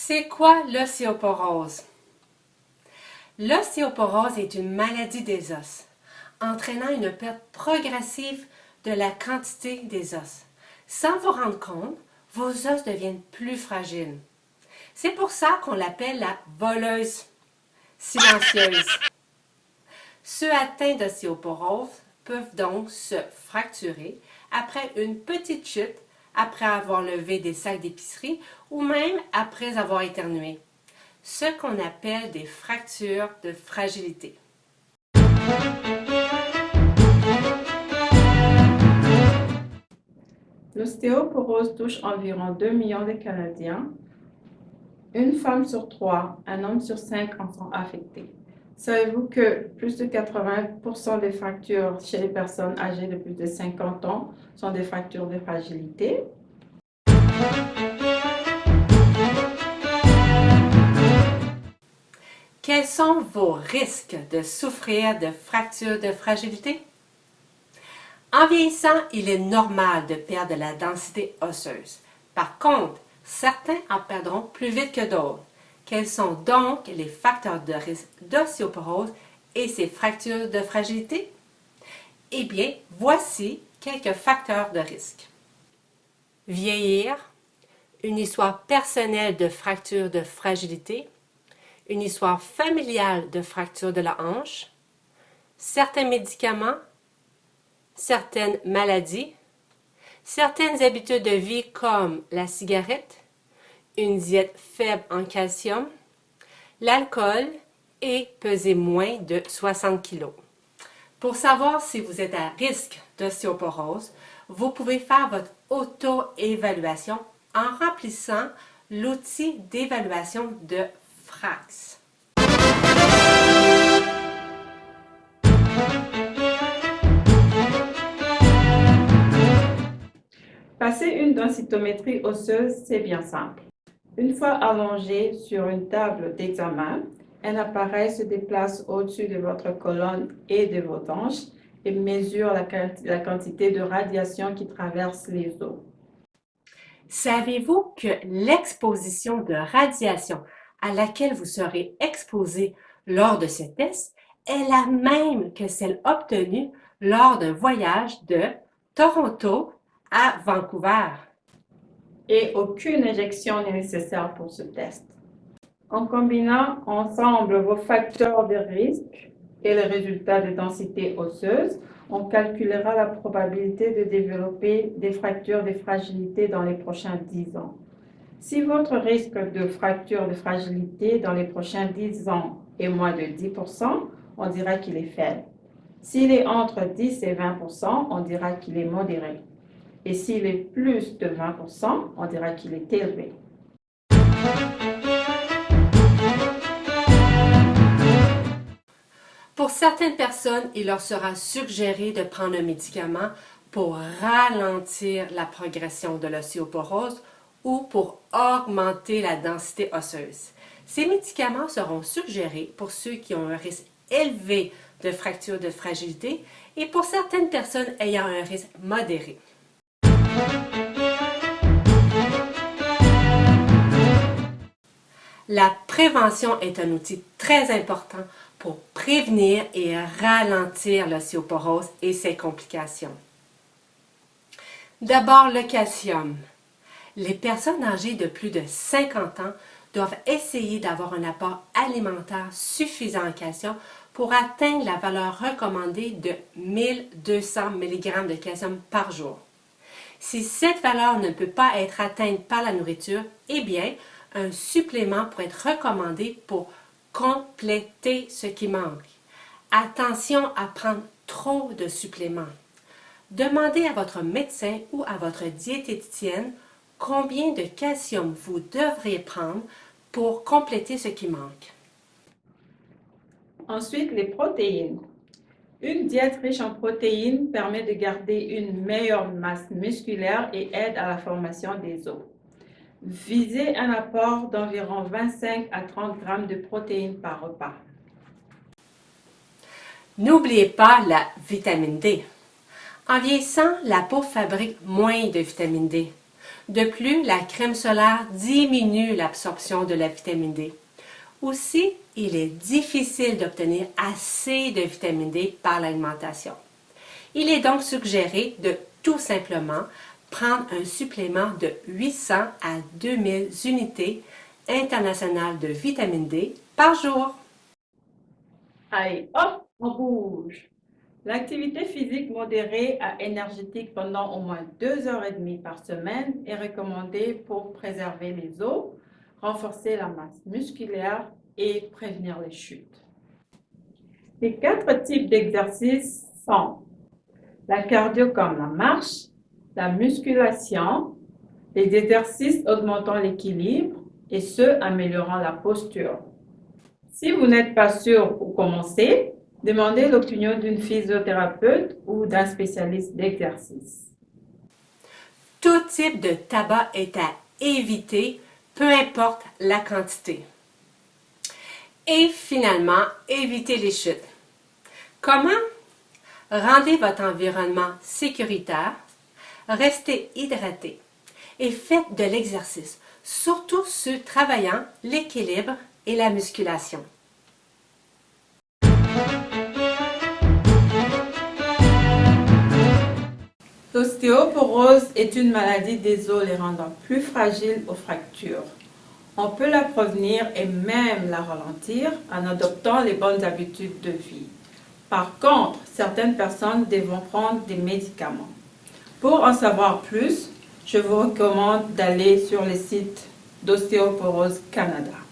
C'est quoi l'ostéoporose? L'ostéoporose est une maladie des os, entraînant une perte progressive de la quantité des os. Sans vous rendre compte, vos os deviennent plus fragiles. C'est pour ça qu'on l'appelle la voleuse silencieuse. Ceux atteints d'ostéoporose peuvent donc se fracturer après une petite chute, après avoir levé des sacs d'épicerie ou même après avoir éternué. Ce qu'on appelle des fractures de fragilité. L'ostéoporose touche environ 2 millions de Canadiens. Une femme sur 3, un homme sur 5 en sont affectés. Savez-vous que plus de 80% des fractures chez les personnes âgées de plus de 50 ans sont des fractures de fragilité? Quels sont vos risques de souffrir de fractures de fragilité? En vieillissant, il est normal de perdre de la densité osseuse. Par contre, certains en perdront plus vite que d'autres. Quels sont donc les facteurs de risque d'ostéoporose et ces fractures de fragilité? Eh bien, voici quelques facteurs de risque. Vieillir, une histoire personnelle de fracture de fragilité, une histoire familiale de fracture de la hanche, certains médicaments, certaines maladies, certaines habitudes de vie comme la cigarette, une diète faible en calcium, l'alcool et peser moins de 60 kg. Pour savoir si vous êtes à risque d'ostéoporose, vous pouvez faire votre auto-évaluation en remplissant l'outil d'évaluation de Frax. Passer une densitométrie osseuse, c'est bien simple. Une fois allongé sur une table d'examen, un appareil se déplace au-dessus de votre colonne et de vos hanches et mesure la quantité de radiation qui traverse les os. Savez-vous que l'exposition de radiation à laquelle vous serez exposé lors de ce test est la même que celle obtenue lors d'un voyage de Toronto à Vancouver? Et aucune injection n'est nécessaire pour ce test. En combinant ensemble vos facteurs de risque et les résultats de densité osseuse, on calculera la probabilité de développer des fractures de fragilité dans les prochains 10 ans. Si votre risque de fracture de fragilité dans les prochains 10 ans est moins de 10%, on dira qu'il est faible. S'il est entre 10 et 20%, on dira qu'il est modéré. Et s'il est plus de 20%, on dira qu'il est élevé. Pour certaines personnes, il leur sera suggéré de prendre un médicament pour ralentir la progression de l'ostéoporose ou pour augmenter la densité osseuse. Ces médicaments seront suggérés pour ceux qui ont un risque élevé de fracture de fragilité et pour certaines personnes ayant un risque modéré. La prévention est un outil très important pour prévenir et ralentir l'ostéoporose et ses complications. D'abord, le calcium. Les personnes âgées de plus de 50 ans doivent essayer d'avoir un apport alimentaire suffisant en calcium pour atteindre la valeur recommandée de 1200 mg de calcium par jour. Si cette valeur ne peut pas être atteinte par la nourriture, eh bien, un supplément pourrait être recommandé pour compléter ce qui manque. Attention à prendre trop de suppléments. Demandez à votre médecin ou à votre diététicienne combien de calcium vous devriez prendre pour compléter ce qui manque. Ensuite, les protéines. Une diète riche en protéines permet de garder une meilleure masse musculaire et aide à la formation des os. Visez un apport d'environ 25 à 30 grammes de protéines par repas. N'oubliez pas la vitamine D. En vieillissant, la peau fabrique moins de vitamine D. De plus, la crème solaire diminue l'absorption de la vitamine D. Aussi, il est difficile d'obtenir assez de vitamine D par l'alimentation. Il est donc suggéré de tout simplement prendre un supplément de 800 à 2000 unités internationales de vitamine D par jour. Allez, hop, on bouge. L'activité physique modérée à énergétique pendant au moins 2h30 par semaine est recommandée pour préserver les os, renforcer la masse musculaire et prévenir les chutes. Les 4 types d'exercices sont la cardio comme la marche, la musculation, les exercices augmentant l'équilibre et ceux améliorant la posture. Si vous n'êtes pas sûr où commencer, demandez l'opinion d'une physiothérapeute ou d'un spécialiste d'exercice. Tout type de tabac est à éviter, peu importe la quantité. Et finalement, évitez les chutes. Comment? Rendez votre environnement sécuritaire, restez hydraté et faites de l'exercice, surtout ceux travaillant l'équilibre et la musculation. L'ostéoporose est une maladie des os les rendant plus fragiles aux fractures. On peut la prévenir et même la ralentir en adoptant les bonnes habitudes de vie. Par contre, certaines personnes devront prendre des médicaments. Pour en savoir plus, je vous recommande d'aller sur le site d'Ostéoporose Canada.